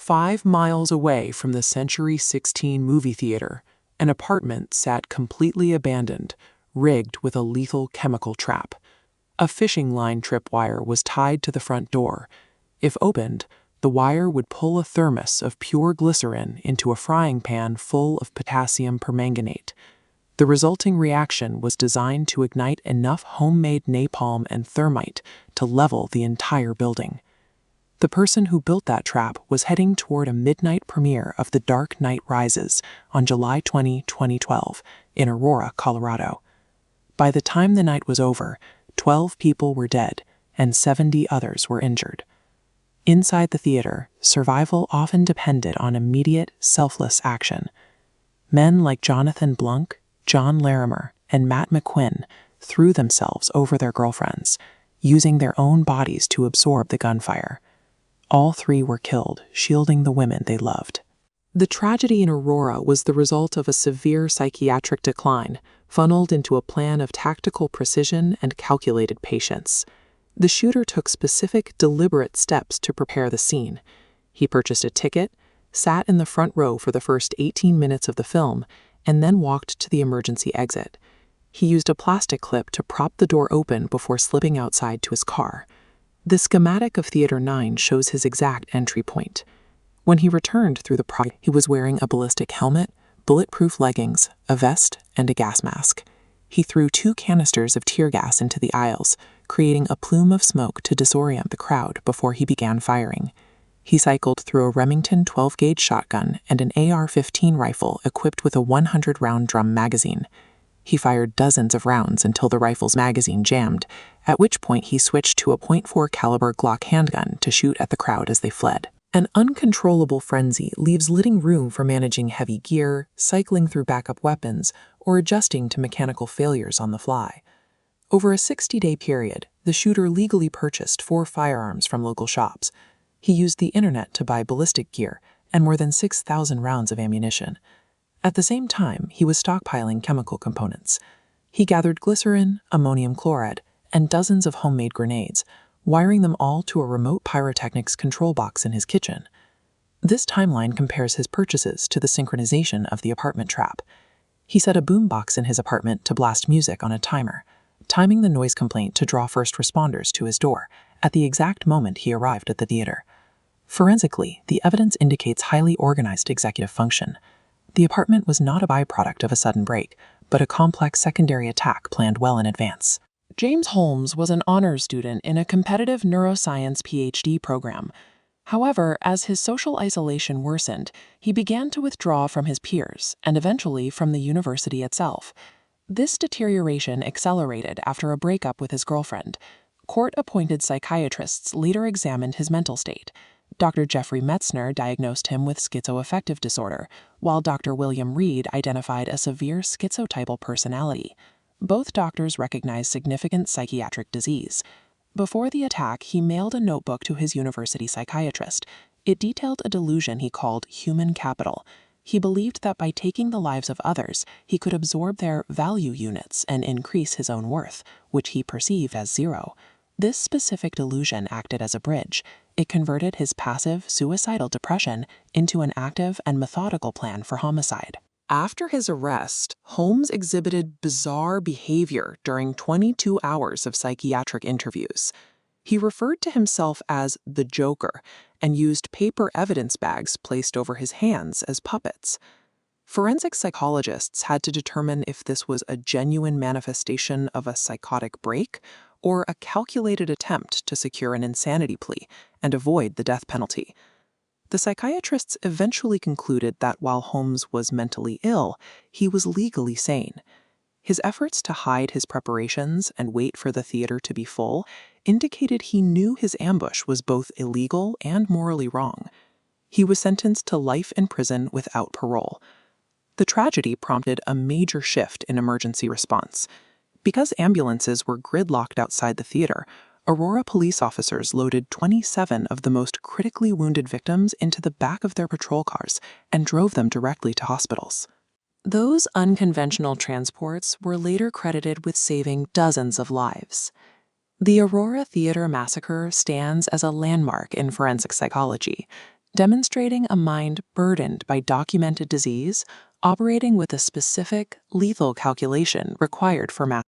5 miles away from the Century 16 movie theater, an apartment sat completely abandoned, rigged with a lethal chemical trap. A fishing line tripwire was tied to the front door. If opened, the wire would pull a thermos of pure glycerin into a frying pan full of potassium permanganate. The resulting reaction was designed to ignite enough homemade napalm and thermite to level the entire building. The person who built that trap was heading toward a midnight premiere of The Dark Knight Rises on July 20, 2012, in Aurora, Colorado. By the time the night was over, 12 people were dead and 70 others were injured. Inside the theater, survival often depended on immediate, selfless action. Men like Jonathan Blunk, John Larimer, and Matt McQuinn threw themselves over their girlfriends, using their own bodies to absorb the gunfire. All three were killed, shielding the women they loved. The tragedy in Aurora was the result of a severe psychiatric decline, funneled into a plan of tactical precision and calculated patience. The shooter took specific, deliberate steps to prepare the scene. He purchased a ticket, sat in the front row for the first 18 minutes of the film, and then walked to the emergency exit. He used a plastic clip to prop the door open before slipping outside to his car. The schematic of Theater 9 shows his exact entry point. When he returned through the he was wearing a ballistic helmet, bulletproof leggings, a vest, and a gas mask. He threw 2 canisters of tear gas into the aisles, creating a plume of smoke to disorient the crowd before he began firing. He cycled through a Remington 12-gauge shotgun and an AR-15 rifle equipped with a 100-round drum magazine. He fired dozens of rounds until the rifle's magazine jammed, at which point he switched to a .40 caliber Glock handgun to shoot at the crowd as they fled. An uncontrollable frenzy leaves little room for managing heavy gear, cycling through backup weapons, or adjusting to mechanical failures on the fly. Over a 60-day period, the shooter legally purchased 4 firearms from local shops. He used the internet to buy ballistic gear and more than 6,000 rounds of ammunition. At the same time, he was stockpiling chemical components. He gathered glycerin, ammonium chloride, and dozens of homemade grenades, wiring them all to a remote pyrotechnics control box in his kitchen. This timeline compares his purchases to the synchronization of the apartment trap. He set a boombox in his apartment to blast music on a timer, timing the noise complaint to draw first responders to his door at the exact moment he arrived at the theater. Forensically, the evidence indicates highly organized executive function. The apartment was not a byproduct of a sudden break, but a complex secondary attack planned well in advance. James Holmes was an honors student in a competitive neuroscience PhD program. However, as his social isolation worsened, he began to withdraw from his peers and eventually from the university itself. This deterioration accelerated after a breakup with his girlfriend. Court-appointed psychiatrists later examined his mental state. Dr. Jeffrey Metzner diagnosed him with schizoaffective disorder, while Dr. William Reed identified a severe schizotypal personality. Both doctors recognized significant psychiatric disease. Before the attack, he mailed a notebook to his university psychiatrist. It detailed a delusion he called human capital. He believed that by taking the lives of others, he could absorb their value units and increase his own worth, which he perceived as zero. This specific delusion acted as a bridge. It converted his passive, suicidal depression into an active and methodical plan for homicide. After his arrest, Holmes exhibited bizarre behavior during 22 hours of psychiatric interviews. He referred to himself as the Joker and used paper evidence bags placed over his hands as puppets. Forensic psychologists had to determine if this was a genuine manifestation of a psychotic break or a calculated attempt to secure an insanity plea and avoid the death penalty. The psychiatrists eventually concluded that while Holmes was mentally ill, he was legally sane. His efforts to hide his preparations and wait for the theater to be full indicated he knew his ambush was both illegal and morally wrong. He was sentenced to life in prison without parole. The tragedy prompted a major shift in emergency response. Because ambulances were gridlocked outside the theater, Aurora police officers loaded 27 of the most critically wounded victims into the back of their patrol cars and drove them directly to hospitals. Those unconventional transports were later credited with saving dozens of lives. The Aurora Theater Massacre stands as a landmark in forensic psychology. demonstrating a mind burdened by documented disease, operating with a specific, lethal calculation required for math.